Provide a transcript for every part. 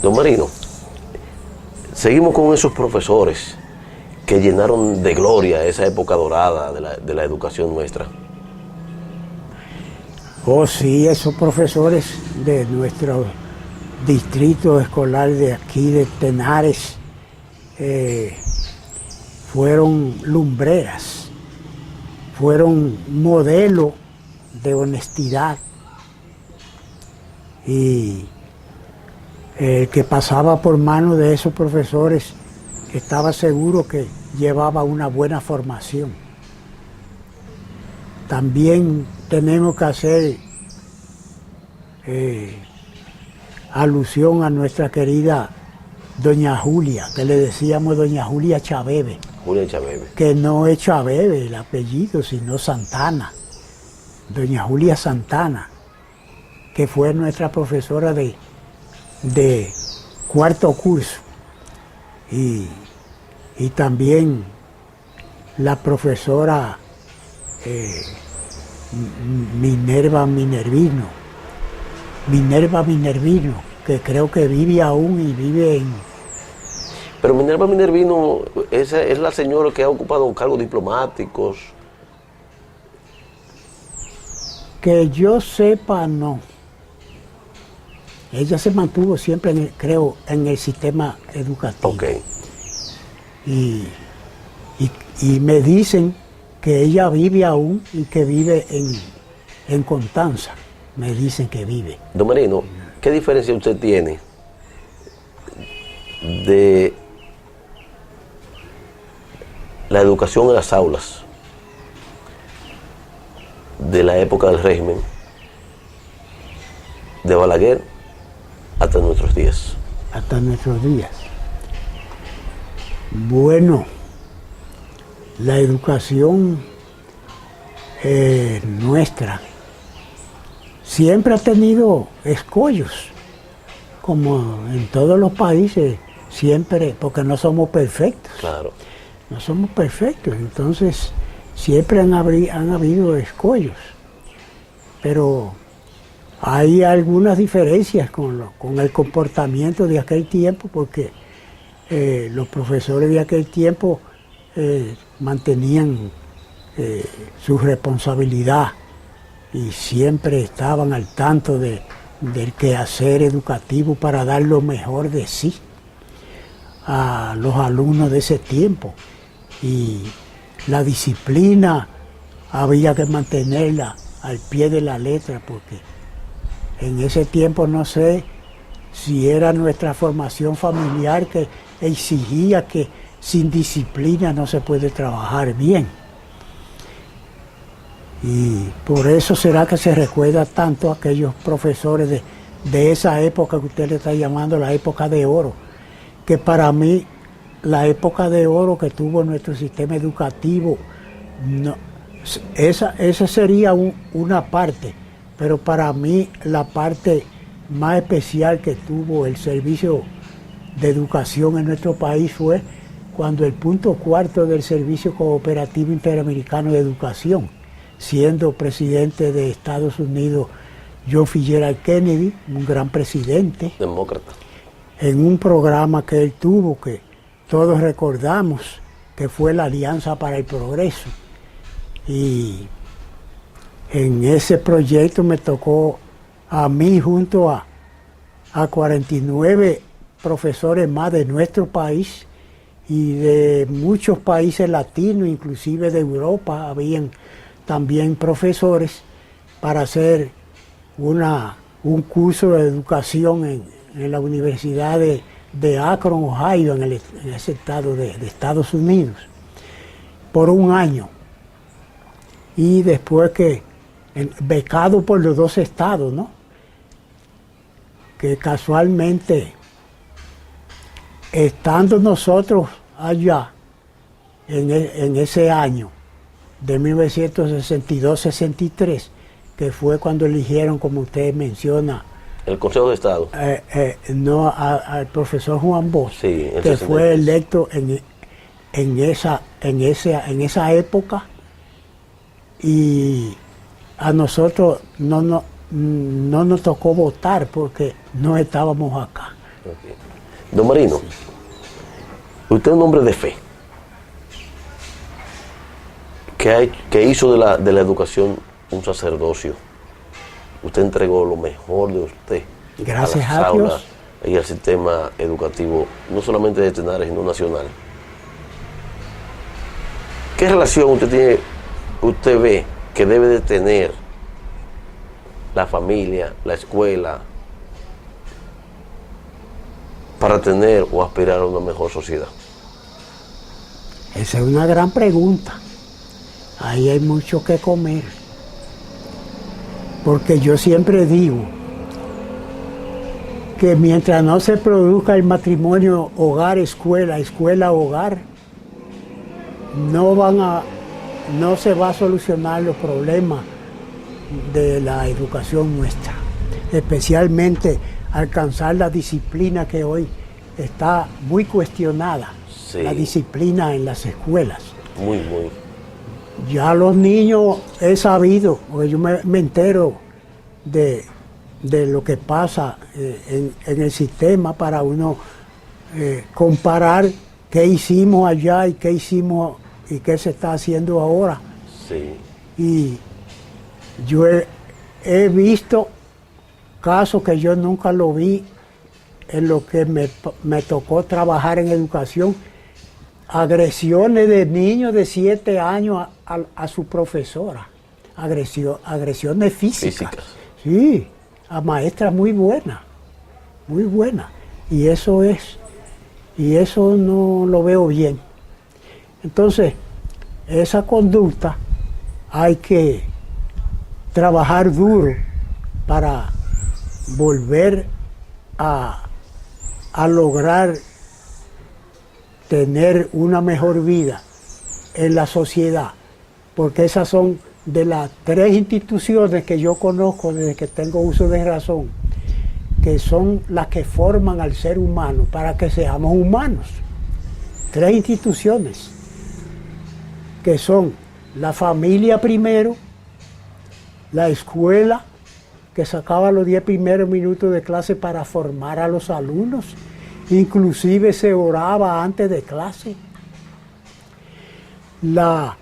Don Marino, seguimos con esos profesores que llenaron de gloria esa época dorada de la educación nuestra. Oh, sí, esos profesores de nuestro distrito escolar de aquí, de Tenares, fueron lumbreras, fueron modelo de honestidad. Y el que pasaba por manos de esos profesores estaba seguro que llevaba una buena formación. También tenemos que hacer alusión a nuestra querida doña Julia, que le decíamos doña Julia Chabebe. Julia Chabebe. Que no es Chabebe el apellido, sino Santana. Doña Julia Santana, que fue nuestra profesora de cuarto curso. Y también la profesora Minerva Minervino, que creo que vive aún y vive en... Pero Minerva Minervino, esa es la señora que ha ocupado cargos diplomáticos. Que yo sepa, no. Ella se mantuvo siempre, creo, en el sistema educativo. Okay. Y me dicen que ella vive aún y que vive en Constanza. Me dicen que vive. Don Marino, ¿qué diferencia usted tiene de la educación en las aulas de la época del régimen, de Balaguer, hasta nuestros días? Hasta nuestros días. Bueno, la educación nuestra siempre ha tenido escollos, como en todos los países, siempre, porque no somos perfectos. Claro. No somos perfectos, entonces siempre han habido escollos. Pero hay algunas diferencias con el comportamiento de aquel tiempo, porque los profesores de aquel tiempo mantenían su responsabilidad y siempre estaban al tanto del quehacer educativo para dar lo mejor de sí a los alumnos de ese tiempo. Y la disciplina había que mantenerla al pie de la letra, porque en ese tiempo no sé si era nuestra formación familiar que exigía que sin disciplina no se puede trabajar bien. Y por eso será que se recuerda tanto a aquellos profesores de esa época que usted le está llamando la época de oro, que para mí la época de oro que tuvo nuestro sistema educativo, no, esa sería una parte, pero para mí la parte más especial que tuvo el servicio de educación en nuestro país fue cuando el punto cuarto del Servicio Cooperativo Interamericano de Educación, siendo presidente de Estados Unidos John Fitzgerald Kennedy, un gran presidente, demócrata, en un programa que él tuvo, que todos recordamos, que fue la Alianza para el Progreso. Y en ese proyecto me tocó a mí, junto a 49 profesores más de nuestro país y de muchos países latinos, inclusive de Europa, habían también profesores, para hacer un curso de educación en la Universidad de Akron, Ohio, en ese estado de Estados Unidos, por un año. Y después becado por los dos estados, ¿no? Que casualmente, estando nosotros allá, en ese año de 1962-63, que fue cuando eligieron, como usted menciona, el Consejo de Estado. No, al profesor Juan Bosch, sí, que fue electo en esa época, y a nosotros no nos tocó votar porque no estábamos acá. Okay. Don Marino, usted es un hombre de fe, que hizo de la educación un sacerdocio. Usted entregó lo mejor de usted Gracias a las a aulas Dios. y al sistema educativo, no solamente de Tenares, sino nacional. ¿Qué relación usted ve que debe de tener la familia, la escuela, para tener o aspirar a una mejor sociedad? Esa es una gran pregunta. Ahí hay mucho que comer. Porque yo siempre digo que mientras no se produzca el matrimonio hogar-escuela, escuela-hogar, no se va a solucionar los problemas de la educación nuestra. Especialmente alcanzar la disciplina que hoy está muy cuestionada, Sí. la disciplina en las escuelas. Muy. Ya los niños he sabido, porque yo me entero de lo que pasa en el sistema para uno comparar qué hicimos allá y qué hicimos y qué se está haciendo ahora. Sí. Y yo he visto casos que yo nunca lo vi en lo que me tocó trabajar en educación. Agresiones de niños de 7 años a su profesora. Agresiones físicas. Sí, a maestras muy buenas. Muy buenas. Y eso no lo veo bien. Entonces, esa conducta hay que trabajar duro para volver a lograr tener una mejor vida en la sociedad, porque esas son de las 3 instituciones que yo conozco desde que tengo uso de razón, que son las que forman al ser humano para que seamos humanos. 3 instituciones, que son la familia primero, la escuela, que sacaba los 10 primeros minutos de clase para formar a los alumnos, inclusive se oraba antes de clase. La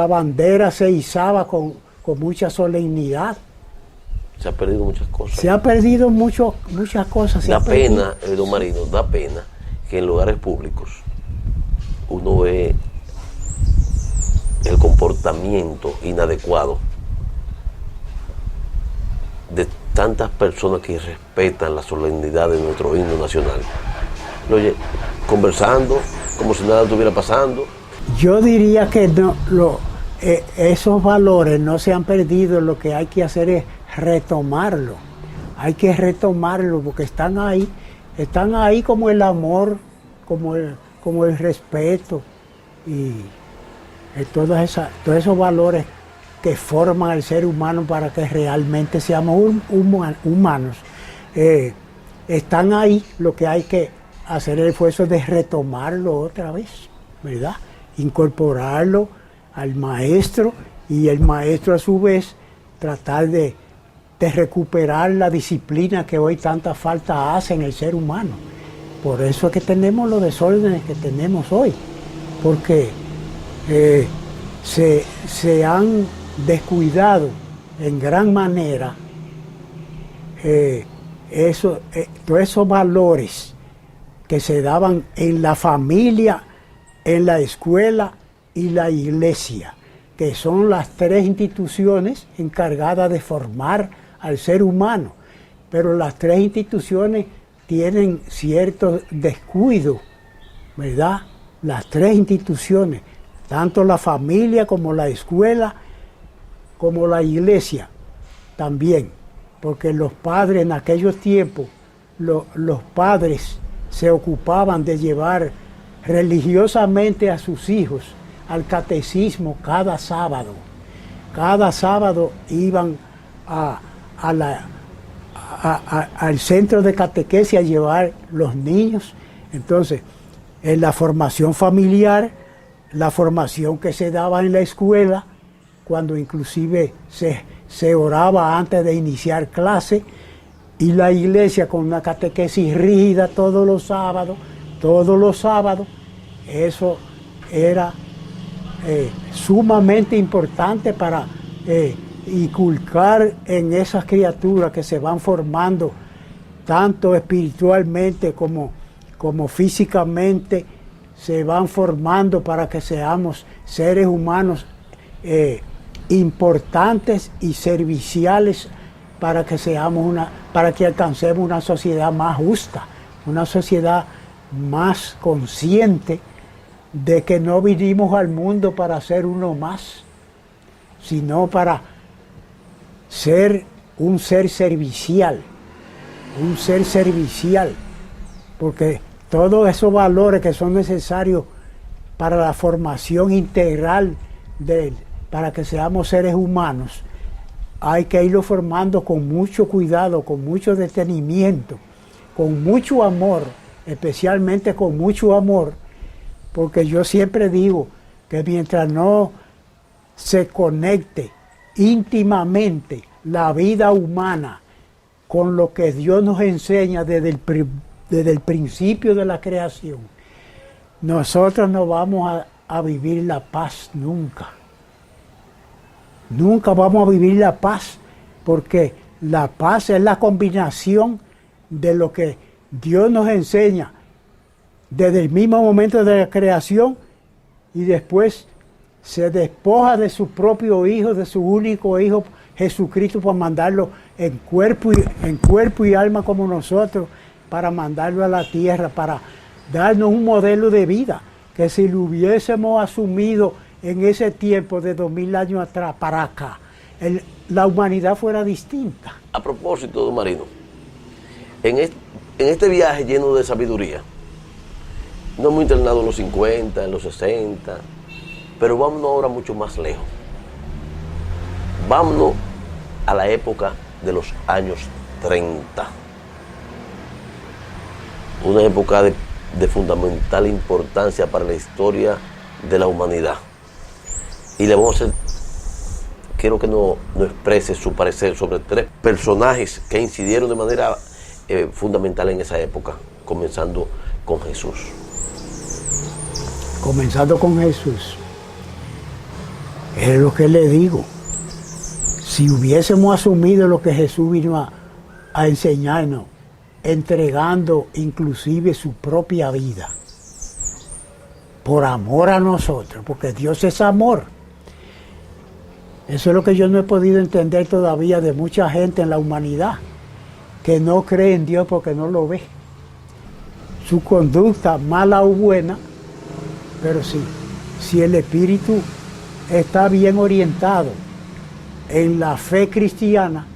bandera se izaba con mucha solemnidad. Se ha perdido muchas cosas. Se ha perdido muchas cosas. Da pena, don Marino, da pena que en lugares públicos uno ve el comportamiento inadecuado de tantas personas que respetan la solemnidad de nuestro himno nacional. Oye, conversando como si nada estuviera pasando. Yo diría que esos valores no se han perdido, lo que hay que hacer es retomarlo. Hay que retomarlo porque están ahí como el amor, como el respeto y todos esos valores que forman al ser humano para que realmente seamos humanos. Están ahí, lo que hay que hacer el esfuerzo de retomarlo otra vez, ¿verdad? Incorporarlo al maestro y el maestro a su vez tratar de recuperar la disciplina que hoy tanta falta hace en el ser humano. Por eso es que tenemos los desórdenes que tenemos hoy, porque se han descuidado en gran manera todos esos valores que se daban en la familia, en la escuela y la iglesia, que son las 3 instituciones encargadas de formar al ser humano. Pero las 3 instituciones tienen cierto descuido, ¿verdad? Las 3 instituciones, tanto la familia como la escuela, como la iglesia también, porque los padres en aquellos tiempos, los padres se ocupaban de llevar religiosamente a sus hijos al catecismo cada sábado. Cada sábado iban al centro de catequesis a llevar los niños. Entonces, en la formación familiar, la formación que se daba en la escuela, cuando inclusive se oraba antes de iniciar clase, y la iglesia con una catequesis rígida todos los sábados, eso era sumamente importante para inculcar en esas criaturas que se van formando tanto espiritualmente como físicamente, se van formando para que seamos seres humanos importantes y serviciales para que alcancemos una sociedad más justa, una sociedad más consciente de que no vinimos al mundo para ser uno más, sino para ser un ser servicial, porque todos esos valores que son necesarios para la formación integral para que seamos seres humanos, hay que irlo formando con mucho cuidado, con mucho detenimiento, con mucho amor, especialmente con mucho amor, porque yo siempre digo que mientras no se conecte íntimamente la vida humana con lo que Dios nos enseña desde el principio de la creación, nosotros no vamos a vivir la paz nunca. Nunca vamos a vivir la paz, porque la paz es la combinación de lo que Dios nos enseña desde el mismo momento de la creación y después se despoja de su propio Hijo, de su único Hijo, Jesucristo, para mandarlo en cuerpo y alma como nosotros, para mandarlo a la tierra, para darnos un modelo de vida, que si lo hubiésemos asumido en ese tiempo de 2000 años atrás para acá, la humanidad fuera distinta. A propósito, don Marino, en este viaje lleno de sabiduría, no hemos internado en los 50, en los 60, pero vámonos ahora mucho más lejos. Vámonos a la época de los años 30. Una época de fundamental importancia para la historia de la humanidad. Y le vamos a hacer, quiero que nos exprese su parecer sobre 3 personajes que incidieron de manera fundamental en esa época, comenzando con Jesús. Comenzando con Jesús, es lo que le digo. Si hubiésemos asumido lo que Jesús vino a enseñarnos, entregando inclusive su propia vida, por amor a nosotros, porque Dios es amor. Eso es lo que yo no he podido entender todavía de mucha gente en la humanidad, que no cree en Dios porque no lo ve. Su conducta, mala o buena, pero sí, si el espíritu está bien orientado en la fe cristiana,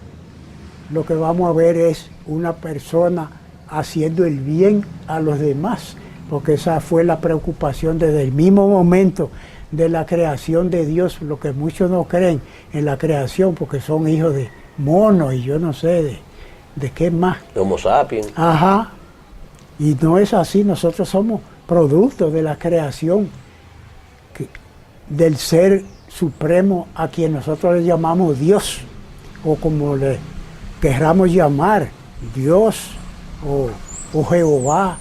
lo que vamos a ver es una persona haciendo el bien a los demás, porque esa fue la preocupación desde el mismo momento de la creación de Dios, lo que muchos no creen en la creación, porque son hijos de monos y yo no sé de qué más. De Homo sapiens. Ajá. Y no es así, nosotros somos producto de la creación, del ser supremo a quien nosotros le llamamos Dios, o como le querramos llamar, Dios, o Jehová,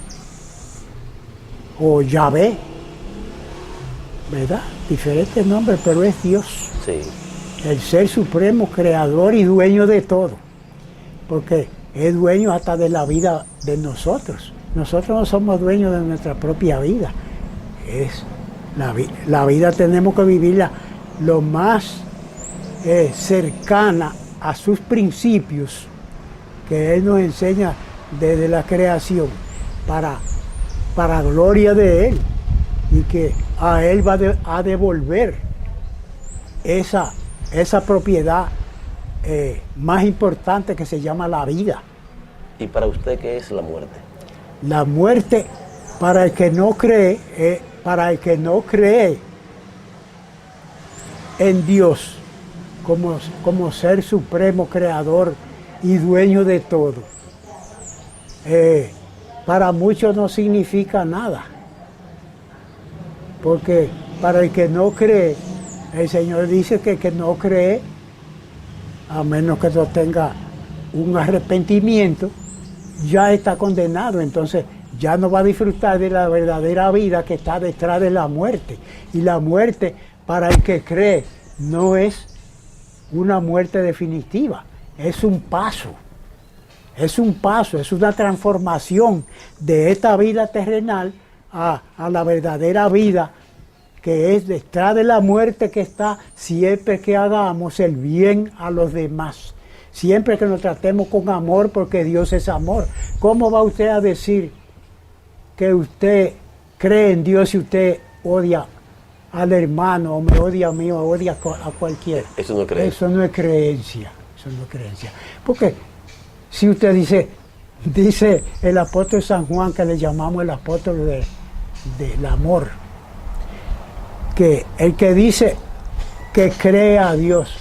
o Yahvé, ¿verdad? Diferentes nombres, pero es Dios. Sí. El ser supremo, creador y dueño de todo, porque es dueño hasta de la vida de nosotros. Nosotros no somos dueños de nuestra propia vida. Es la vida tenemos que vivirla lo más cercana a sus principios que Él nos enseña desde la creación, para gloria de Él, y que a Él va a devolver esa propiedad más importante que se llama la vida. ¿Y para usted qué es la muerte? La muerte, para el que no cree, en Dios como ser supremo, creador y dueño de todo, para muchos no significa nada, porque para el que no cree, el Señor dice que el que no cree, a menos que no tenga un arrepentimiento, ya está condenado. Entonces ya no va a disfrutar de la verdadera vida que está detrás de la muerte. Y la muerte, para el que cree, no es una muerte definitiva, es un paso. Es un paso, es una transformación de esta vida terrenal a la verdadera vida, que es detrás de la muerte, que está siempre que hagamos el bien a los demás. Siempre que nos tratemos con amor, porque Dios es amor. ¿Cómo va usted a decir que usted cree en Dios si usted odia al hermano, o me odia a mí, o odia a cualquiera? Eso no es creencia. Eso no es creencia. Eso no es creencia. Porque si usted dice el apóstol San Juan, que le llamamos el apóstol del amor, que el que dice que cree a Dios,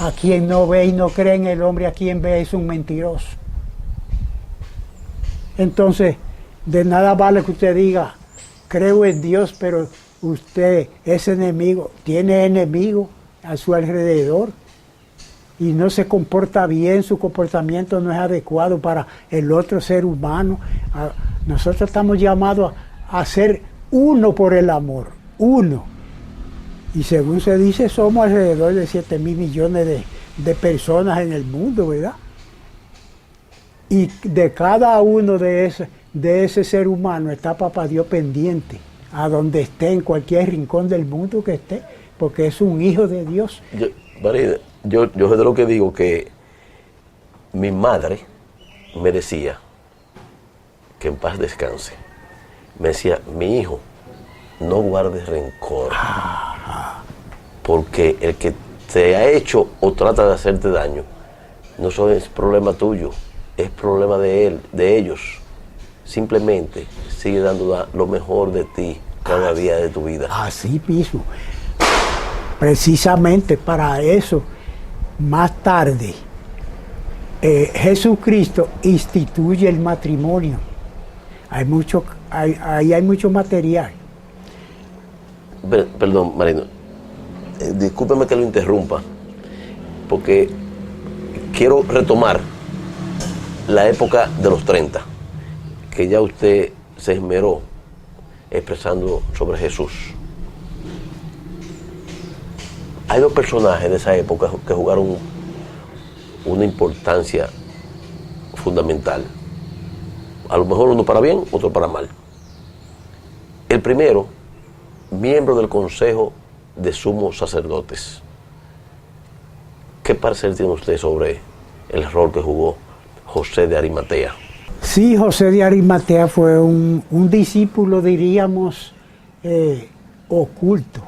a quien no ve, y no cree en el hombre a quien ve, es un mentiroso. Entonces, de nada vale que usted diga, creo en Dios, pero usted es enemigo, tiene enemigos a su alrededor y no se comporta bien, su comportamiento no es adecuado para el otro ser humano. Nosotros estamos llamados a ser uno por el amor, uno. Y según se dice, somos alrededor de 7.000 millones de personas en el mundo, ¿verdad? Y de cada uno de ese ser humano está Papá Dios pendiente, a donde esté, en cualquier rincón del mundo que esté, porque es un hijo de Dios. Yo de lo que digo que mi madre me decía, que en paz descanse, me decía, mi hijo, no guardes rencor, porque el que te ha hecho o trata de hacerte daño, no es problema tuyo, es problema de él, de ellos. Simplemente sigue dando lo mejor de ti cada día de tu vida. Así mismo. Precisamente para eso, más tarde, Jesucristo instituye el matrimonio. Hay mucho material. Perdón, Marino, discúlpeme que lo interrumpa, porque quiero retomar la época de los 30, que ya usted se esmeró expresando sobre Jesús. Hay dos personajes de esa época que jugaron una importancia fundamental. A lo mejor uno para bien, otro para mal. El primero, miembro del Consejo de Sumos Sacerdotes. ¿Qué parecer tiene usted sobre el rol que jugó José de Arimatea? Sí, José de Arimatea fue un discípulo, diríamos, oculto.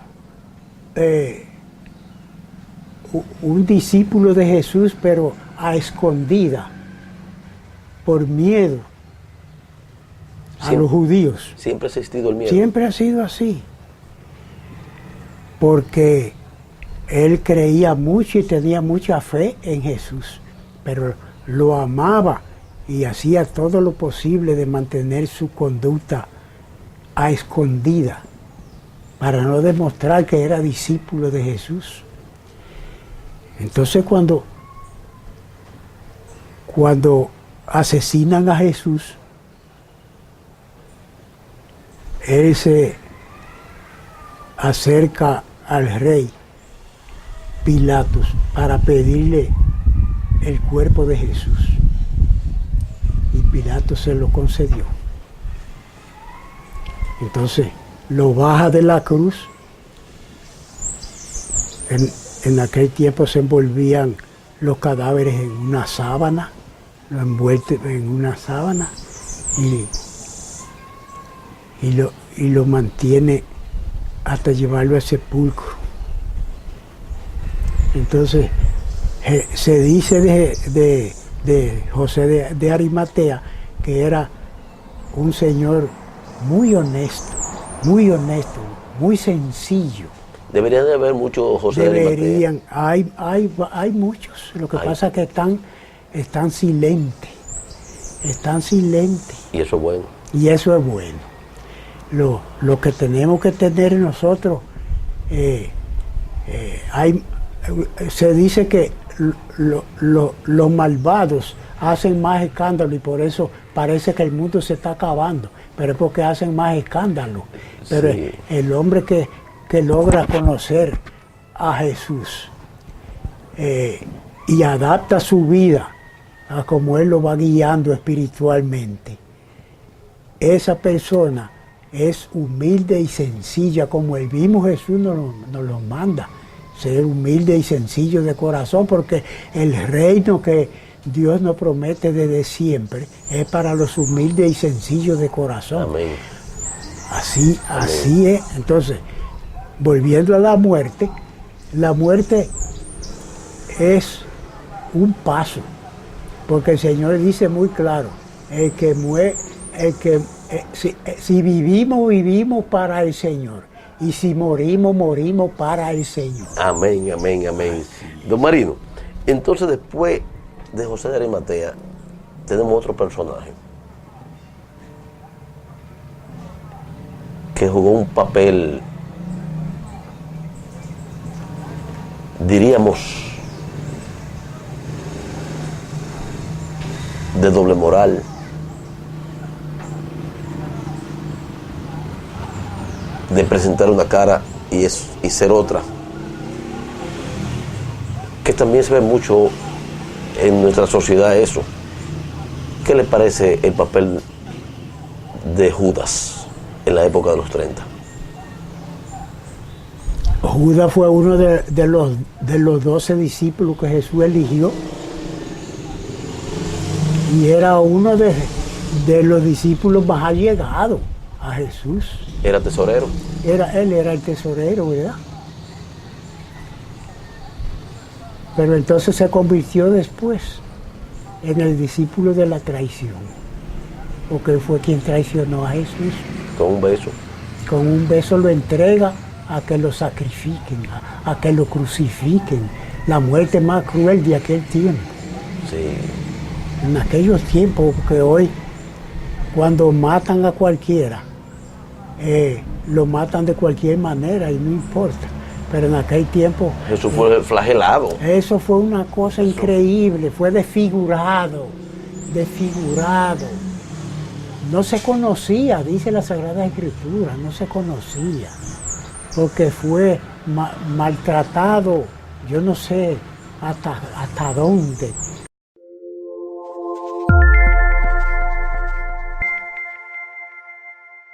Un discípulo de Jesús, pero a escondida, por miedo a los judíos. Siempre ha existido el miedo. Siempre ha sido así. Porque él creía mucho y tenía mucha fe en Jesús, pero lo amaba y hacía todo lo posible de mantener su conducta a escondida para no demostrar que era discípulo de Jesús. Entonces cuando asesinan a Jesús, él se acerca al rey Pilatos para pedirle el cuerpo de Jesús. Y Pilatos se lo concedió. Entonces lo baja de la cruz. En aquel tiempo se envolvían los cadáveres en una sábana, lo envuelve en una sábana y lo mantiene hasta llevarlo al sepulcro. Entonces se dice de José de Arimatea que era un señor muy honesto, muy sencillo. Deberían de haber muchos José de Arimatea. Hay muchos. Lo que pasa es que están silentes. Y eso es bueno. Y eso es bueno. Lo que tenemos que tener nosotros, se dice que los malvados hacen más escándalo y por eso parece que el mundo se está acabando, pero es porque hacen más escándalo. Pero Sí. el hombre que logra conocer a Jesús y adapta su vida a como Él lo va guiando espiritualmente, esa persona es humilde y sencilla, como el mismo Jesús nos lo manda, ser humilde y sencillo de corazón, porque el reino que Dios nos promete desde siempre es para los humildes y sencillos de corazón. Amén. Así es. Entonces, volviendo a la muerte es un paso, porque el Señor dice muy claro, si vivimos, vivimos para el Señor, y si morimos, morimos para el Señor. Amén, amén, amén. Don Marino, entonces después de José de Arimatea, tenemos otro personaje que jugó un papel, diríamos, de doble moral, de presentar una cara y ser otra, que también se ve mucho en nuestra sociedad eso. ¿Qué le parece el papel de Judas en la época de los 30? Judas fue uno de los 12 discípulos que Jesús eligió y era uno de los discípulos más allegados a Jesús. Era tesorero. Él era el tesorero, ¿verdad? Pero entonces se convirtió después en el discípulo de la traición, porque él fue quien traicionó a Jesús. Con un beso. Con un beso lo entrega a que lo sacrifiquen, a que lo crucifiquen. La muerte más cruel de aquel tiempo. Sí. En aquellos tiempos, porque hoy, cuando matan a cualquiera, lo matan de cualquier manera y no importa. Pero en aquel tiempo... Jesús fue flagelado. Eso fue una cosa increíble, fue desfigurado. No se conocía, dice la Sagrada Escritura, no se conocía, porque fue maltratado, yo no sé hasta dónde,